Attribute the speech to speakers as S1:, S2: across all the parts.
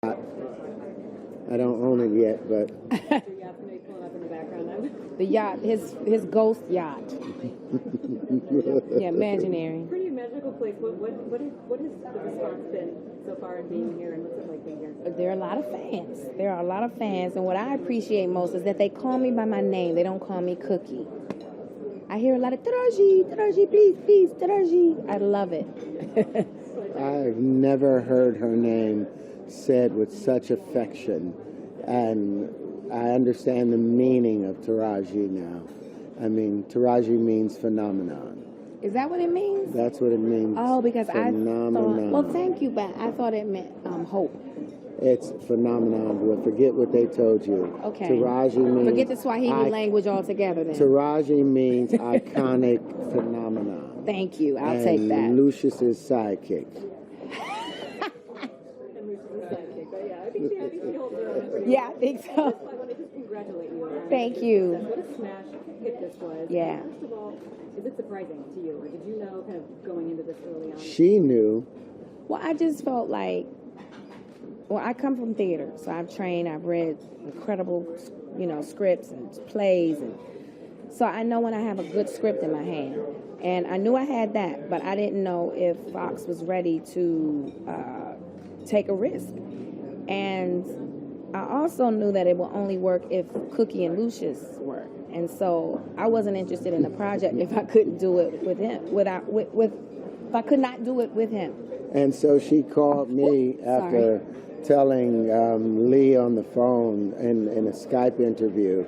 S1: I don't own it yet, but
S2: The yacht, his ghost yacht. Yeah, imaginary.
S3: Pretty magical place. What has the response been so far in being here, and what's it like being here?
S2: There are a lot of fans. There are a lot of fans, and what I appreciate most is that they call me by my name. They don't call me Cookie. I hear a lot of Taraji, Taraji, please, please, Taraji. I love it.
S1: I've never heard her name said with such affection, and I understand the meaning of Taraji now. I mean, Taraji means phenomenon.
S2: Is that what it means?
S1: That's what it means.
S2: Oh, because
S1: phenomenon.
S2: I thought, well, thank you, but I thought it meant hope.
S1: It's phenomenon. Well, forget what they told you.
S2: Okay.
S1: Taraji means...
S2: Forget the Swahili language altogether then.
S1: Taraji means iconic phenomenon.
S2: Thank you. I'll take that.
S1: And Lucius's sidekick.
S2: Yeah, I think so.
S3: I want to just congratulate you.
S2: Thank you.
S3: What a smash hit this was.
S2: Yeah.
S3: First of all, is it surprising to you, or did you know kind of going into this early on?
S1: She knew.
S2: Well, I just felt like, well, I come from theater, so I've trained, I've read incredible, scripts and plays, and so I know when I have a good script in my hand. And I knew I had that, but I didn't know if Fox was ready to take a risk. And I also knew that it would only work if Cookie and Lucius worked. And so I wasn't interested in the project if I couldn't do it with him, if I could not do it with him.
S1: And so she called me after telling Lee on the phone in a Skype interview.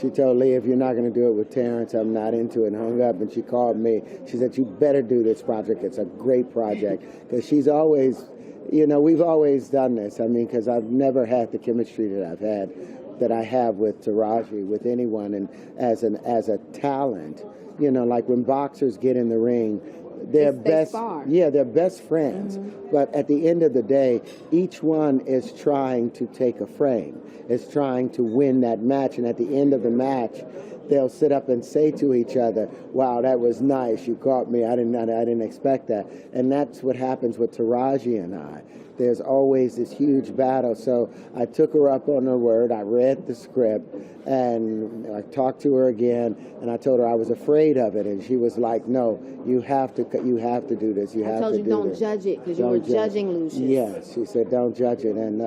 S1: She told Lee, if you're not going to do it with Terrence, I'm not into it, and hung up. And she called me. She said, you better do this project. It's a great project. Because she's always, we've always done this. I mean, because I've never had the chemistry that I have with Taraji, with anyone. And as a talent, like when boxers get in the ring, they're best friends. Mm-hmm. But at the end of the day, each one is trying to take a frame, is trying to win that match. And at the end of the match, they'll sit up and say to each other, wow, that was nice. You caught me. I didn't expect that. And that's what happens with Taraji and I. There's always this huge battle. So I took her up on her word. I read the script, and I talked to her again, and I told her I was afraid of it, and she was like, no, you have to do this.
S2: I told you don't judge it, because you were judging Lucius.
S1: Yes, she said don't judge it. And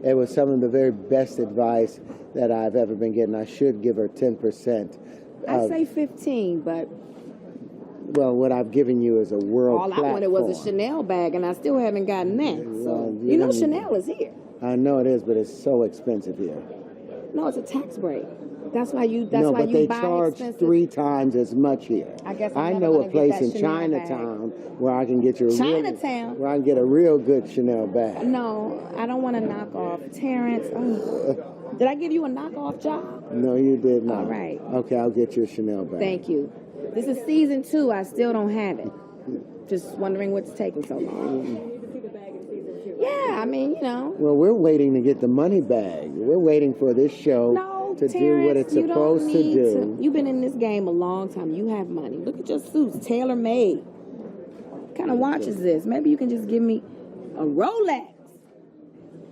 S1: it was some of the very best advice that I've ever been getting. I should give her 10%.
S2: I say 15, but...
S1: Well, what I've given you is a world platform.
S2: All I wanted was a Chanel bag, and I still haven't gotten that. So, Chanel is here.
S1: I know it is, but it's so expensive here.
S2: No, it's a tax break. That's why you
S1: but they charge expensive. 3 times as much here.
S2: I guess
S1: I know a place in Chinatown where I can get where I can get a real good Chanel bag.
S2: No, I don't want to knock off Terrence. Oh. Did I give you a knockoff job?
S1: No, you did not.
S2: All right.
S1: Okay, I'll get you a Chanel bag.
S2: Thank you. This is season 2. I still don't have it. Just wondering what's taking so long. Yeah, I mean,
S1: Well, we're waiting to get the money bag. We're waiting for this show to do what it's supposed to do.
S2: You've been in this game a long time. You have money. Look at your suits, tailor-made. What kind of watch is this? Maybe you can just give me a Rolex.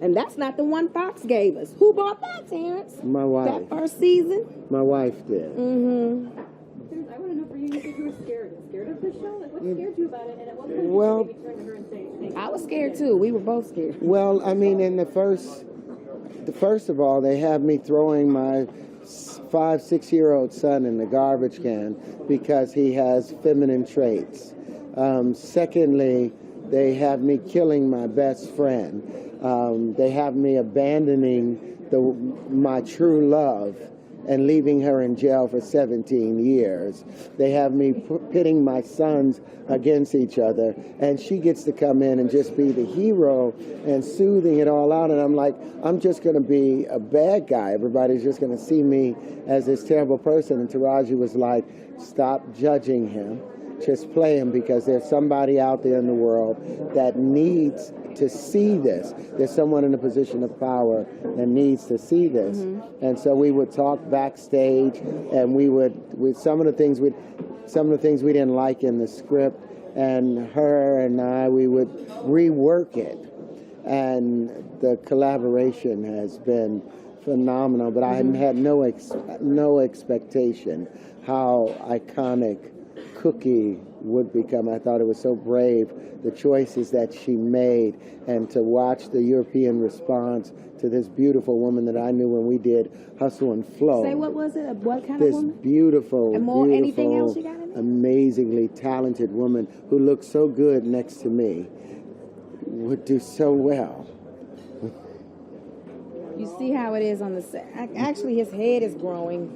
S2: And that's not the one Fox gave us. Who bought that, Terrence?
S1: My wife.
S2: That first season?
S1: My wife did.
S2: Mm-hmm.
S3: I want to know for you, if you were scared of the show? Like, what scared you about it? And at what point
S1: well,
S3: did you maybe turn to her and say, thank you?
S2: I was scared too. We were both scared.
S1: Well, I mean, in the first of all, they have me throwing my 5-6-year-old son in the garbage can because he has feminine traits. Secondly, they have me killing my best friend. They have me abandoning my true love and leaving her in jail for 17 years. They have me pitting my sons against each other, and she gets to come in and just be the hero and soothing it all out. And I'm like, I'm just going to be a bad guy. Everybody's just going to see me as this terrible person. And Taraji was like, stop judging him. Just play him, because there's somebody out there in the world that needs to see this. There's someone in a position of power that needs to see this. Mm-hmm. And so we would talk backstage, and we would some of the things we didn't like in the script, and her and I, we would rework it. and the collaboration has been phenomenal. But I had no expectation how iconic Cookie would become. I thought it was so brave, the choices that she made, and to watch the European response to this beautiful woman that I knew when we did Hustle and Flow.
S2: Say, what was it? What kind
S1: This
S2: of woman?
S1: beautiful,
S2: And more,
S1: beautiful,
S2: anything else you got in there?
S1: amazingly talented woman who looked so good next to me would do so well.
S2: You see how it is on the set. Actually, his head is growing.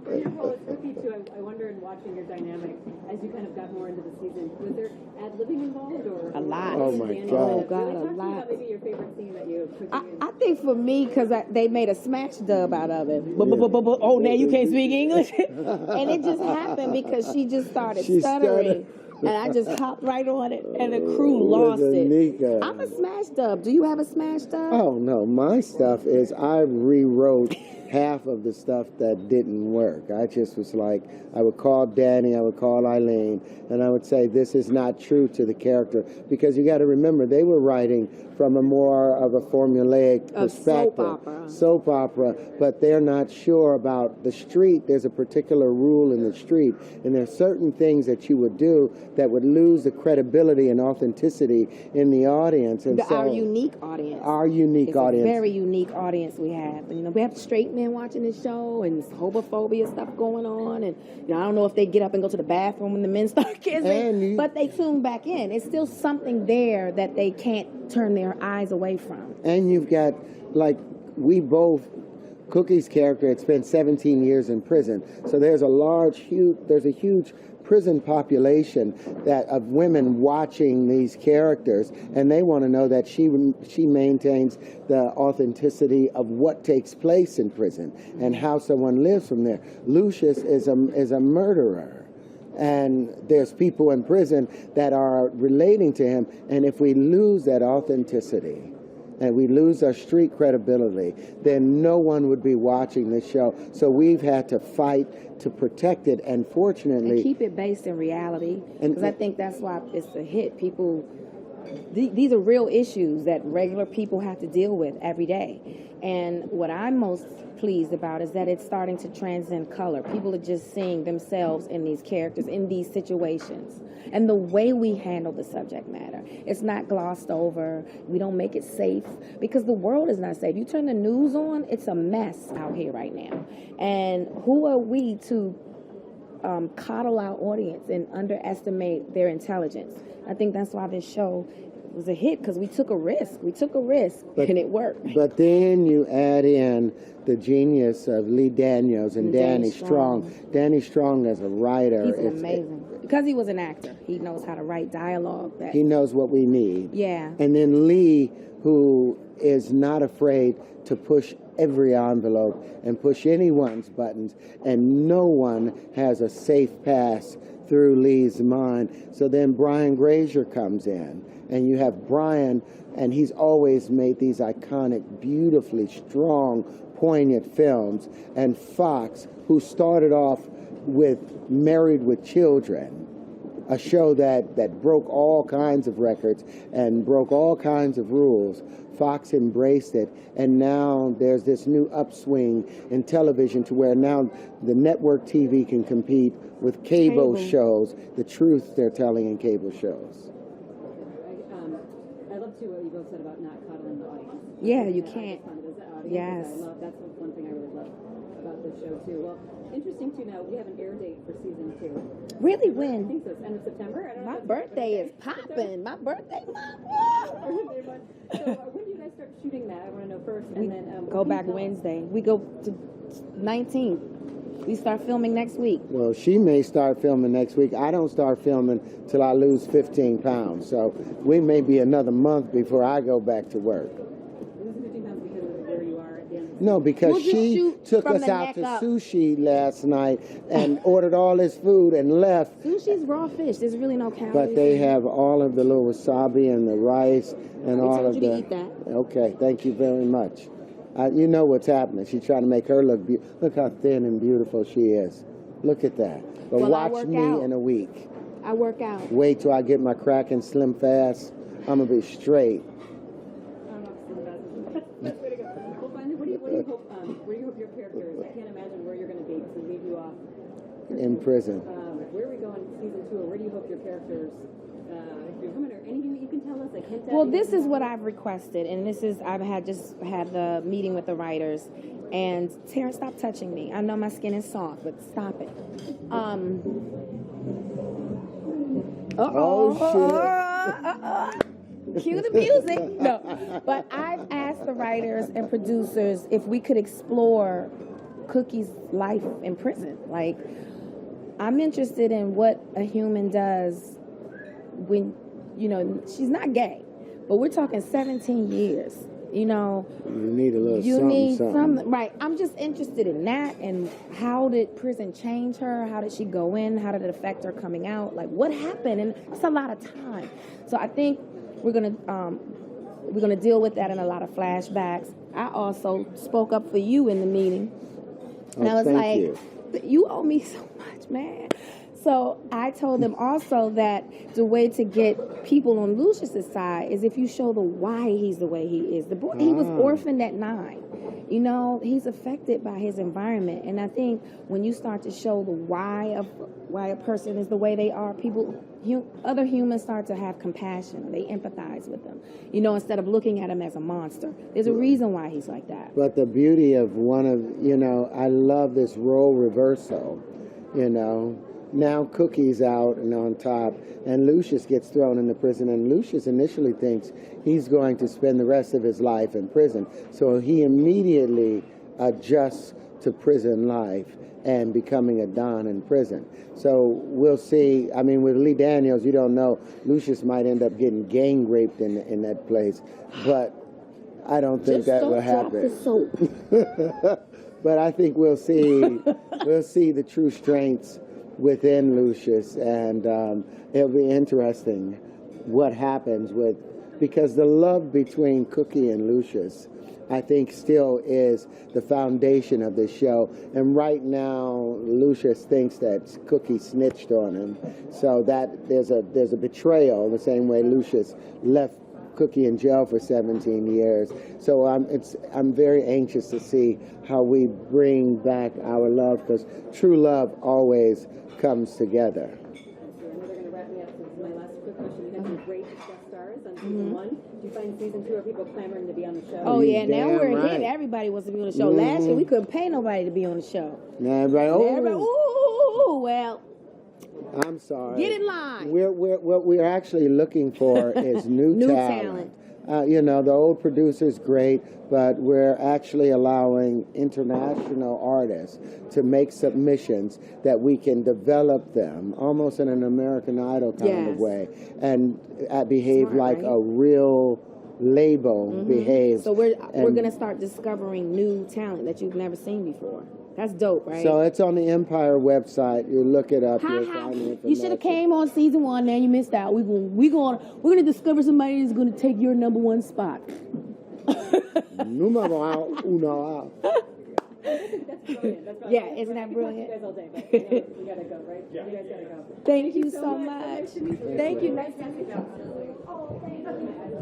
S3: For your role as Cookie, too, I wonder in watching your dynamic as you kind of got more into the season, was there ad-libbing involved or
S2: A lot.
S1: Oh, my
S3: Danny?
S1: God.
S2: Oh, God,
S3: Really
S2: a
S3: talk to me
S2: lot.
S3: about maybe your favorite scene that you Cookie
S2: I think for me, because they made a smash dub out of it.
S1: Yeah.
S2: Oh, now you can't speak English? And it just happened because she just started
S1: She
S2: stuttering.
S1: stuttered.
S2: And I just hopped right on it, and the crew lost it.
S1: Nika.
S2: I'm a smash dub. Do you have a smash dub?
S1: Oh no, my stuff is I rewrote half of the stuff that didn't work. I just was like, I would call Danny, I would call Eileen, and I would say this is not true to the character, because you got to remember they were writing from a more of a formulaic
S2: A soap
S1: perspective.
S2: opera.
S1: Soap opera, but they're not sure about the street. There's a particular rule in the street, and there's certain things that you would do that would lose the credibility and authenticity in the audience. And
S2: Our unique audience.
S1: Our unique
S2: It's
S1: audience.
S2: a very unique audience we have. You know, we have straight men watching this show and homophobia stuff going on, and you know, I don't know if they get up and go to the bathroom when the men start kissing, but they tune back in. It's still something there that they can't turn their eyes away from.
S1: And you've got, like, we both, Cookie's character had spent 17 years in prison. So there's a huge prison population that of women watching these characters, and they want to know that she maintains the authenticity of what takes place in prison and how someone lives from there. Lucius is a murderer. And there's people in prison that are relating to him, and if we lose that authenticity and we lose our street credibility, then no one would be watching this show. So we've had to fight to protect it, and fortunately...
S2: And keep it based in reality, because I think that's why it's a hit. People, these are real issues that regular people have to deal with every day. And what I'm most pleased about is that it's starting to transcend color. People are just seeing themselves in these characters, in these situations. And the way we handle the subject matter, it's not glossed over. We don't make it safe, because the world is not safe. You turn the news on, it's a mess out here right now. And who are we to coddle our audience and underestimate their intelligence? I think that's why this show was a hit, because we took a risk. And it worked.
S1: But then you add in the genius of Lee Daniels and Danny Strong. Danny Strong as a writer.
S2: He's amazing. Because he was an actor, he knows how to write dialogue.
S1: He knows what we need.
S2: Yeah.
S1: And then Lee, who is not afraid to push every envelope and push anyone's buttons, and no one has a safe pass through Lee's mind. So then Brian Grazer comes in, and you have Brian, and he's always made these iconic, beautifully strong, poignant films. And Fox, who started off with Married with Children, a show that broke all kinds of records and broke all kinds of rules. Fox embraced it, and now there's this new upswing in television to where now the network TV can compete with cable shows, the truth they're telling in cable shows.
S3: I love too what you both said about not coddling the audience.
S2: Yeah, you can't.
S3: Yes. That's one thing I really love about the show too. Well, interesting too. Now we have an air date for season 2.
S2: Really?
S3: I
S2: When?
S3: think so. It's end of September. I don't know.
S2: My
S3: if that's
S2: birthday is popping. My birthday month.
S3: Birthday month. So when do you guys start shooting that? I want to know first, and then
S2: Go back Wednesday. We go to 19th. We start filming next week.
S1: Well, she may start filming next week. I don't start filming till I lose 15 pounds. So we may be another month before I go back to work.
S3: Losing 15 pounds because of where you are at the end.
S1: No, because
S2: We'll just
S1: she
S2: shoot
S1: took
S2: from
S1: us
S2: the
S1: out
S2: neck
S1: to
S2: up.
S1: sushi last night and ordered all this food and left.
S2: Sushi's raw fish. There's really no calories.
S1: But they have all of the little wasabi and the rice and
S2: They
S1: all
S2: told
S1: of
S2: you
S1: the.
S2: to eat that.
S1: Okay, thank you very much. You know what's happening. She's trying to make her look how thin and beautiful she is. Look at that. But
S2: Well, I
S1: watch
S2: work
S1: me
S2: out.
S1: in a week.
S2: I work out.
S1: Wait till I get my crack and slim fast. I'm gonna be straight.
S3: That's way to go. Well, finally, what do you hope? Where do you hope your character is? I can't imagine where you're going to be because we leave you off.
S1: In prison.
S3: Where are we going in season 2, or where do you hope your characters? If you're coming, or anything that you can tell us, like hint at.
S2: Well, this is what I've requested, and this is just had the meeting with the writers, and Terrence, stop touching me. I know my skin is soft, but stop it. Cue the music. No, but I've asked the writers and producers if we could explore Cookie's life in prison. Like, I'm interested in what a human does when, she's not gay, but we're talking 17 years. You
S1: need a little something.
S2: Right. I'm just interested in that, and how did prison change her? How did she go in? How did it affect her coming out? Like, what happened? And it's a lot of time. So I think we're gonna deal with that in a lot of flashbacks. I also spoke up for you in the meeting, and I was like, you owe me so much, man. So I told them also that the way to get people on Lucius's side is if you show the why he's the way he is. The boy, he was orphaned at 9. He's affected by his environment, and I think when you start to show the why a person is the way they are, other humans start to have compassion. They empathize with them, instead of looking at him as a monster. There's a reason why he's like that.
S1: But the beauty of I love this role reversal, Now Cookie's out and on top, and Lucius gets thrown into prison, and Lucius initially thinks he's going to spend the rest of his life in prison. So he immediately adjusts to prison life and becoming a Don in prison. So we'll see. I mean, with Lee Daniels, you don't know. Lucius might end up getting gang raped in that place, but I don't think that will happen.
S2: Just don't drop the soap.
S1: But I think we'll see the true strengths within Lucius, and it'll be interesting what happens because the love between Cookie and Lucius, I think, still is the foundation of this show. And right now, Lucius thinks that Cookie snitched on him, so that there's a betrayal the same way Lucius left Cookie in jail for 17 years. So I'm very anxious to see how we bring back our love, because true love always comes together.
S3: I know they're going to wrap me up, so this is my last quick question. You had some great guest stars on season 1. Do you find season 2 are people clamoring to be on the show?
S2: Oh yeah, now we're
S1: right.
S2: hit. Everybody wants to be on the show. Last year we couldn't pay nobody to be on the show.
S1: Now everybody,
S2: well,
S1: I'm sorry.
S2: get in line.
S1: What we're actually looking for is new talent. The old producer's great, but we're actually allowing international artists to make submissions that we can develop them almost in an American Idol kind of way, and behave like a real label behaves.
S2: So we're going to start discovering new talent that you've never seen before. That's dope, right?
S1: So it's on the Empire website. You look it up. You'll find the information.
S2: You should have came on season 1. Now you missed out. We're gonna discover somebody who's gonna take your number 1 spot.
S1: Numero uno.
S3: That's brilliant.
S2: Yeah, isn't that brilliant?
S3: You guys all day, but we gotta go, right? Yeah. You guys gotta go.
S2: Thank you so much.
S3: Thank you.
S2: Thank you.
S3: Nice to meet you. Oh, thank you.